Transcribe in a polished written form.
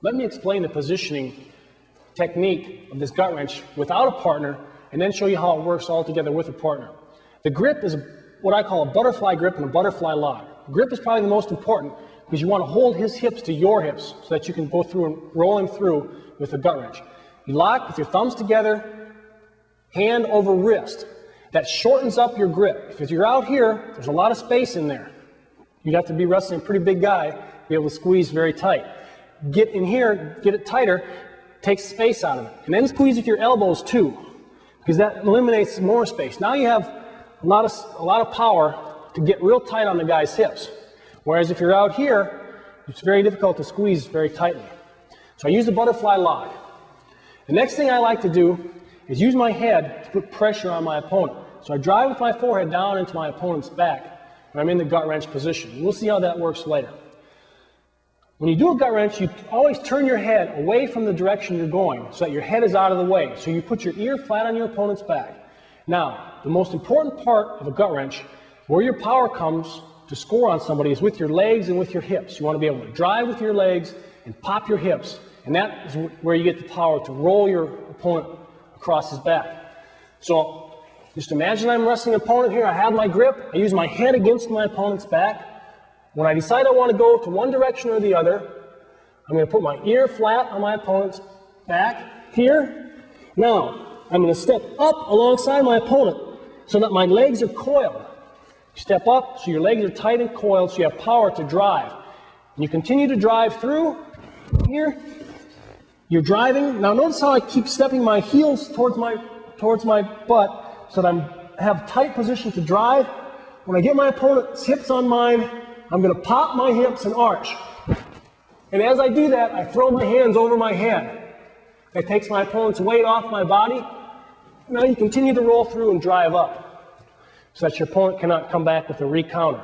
let me explain the positioning technique of this gut wrench without a partner, and then show you how it works all together with a partner. The grip is what I call a butterfly grip and a butterfly lock. Grip is probably the most important because you want to hold his hips to your hips so that you can go through and roll him through with the gut wrench. You lock with your thumbs together, hand over wrist. That shortens up your grip. If you're out here, there's a lot of space in there. You'd have to be wrestling a pretty big guy to be able to squeeze very tight. Get in here, get it tighter, takes space out of it. And then squeeze with your elbows too, because that eliminates more space. Now you have a lot of power to get real tight on the guy's hips. Whereas if you're out here, it's very difficult to squeeze very tightly. So I use the butterfly lock. The next thing I like to do is use my head to put pressure on my opponent. So I drive with my forehead down into my opponent's back when I'm in the gut wrench position. We'll see how that works later. When you do a gut wrench, you always turn your head away from the direction you're going so that your head is out of the way. So you put your ear flat on your opponent's back. Now, the most important part of a gut wrench, where your power comes to score on somebody, is with your legs and with your hips. You want to be able to drive with your legs and pop your hips. And that is where you get the power to roll your opponent across his back. So just imagine I'm wrestling an opponent here. I have my grip. I use my head against my opponent's back. When I decide I want to go to one direction or the other, I'm going to put my ear flat on my opponent's back here. Now, I'm going to step up alongside my opponent so that my legs are coiled. You step up so your legs are tight and coiled so you have power to drive. And you continue to drive through here. You're driving. Now notice how I keep stepping my heels towards my butt so that I have tight position to drive. When I get my opponent's hips on mine, I'm going to pop my hips and arch. And as I do that, I throw my hands over my head. That takes my opponent's weight off my body. Now you continue to roll through and drive up so that your opponent cannot come back with a re-counter.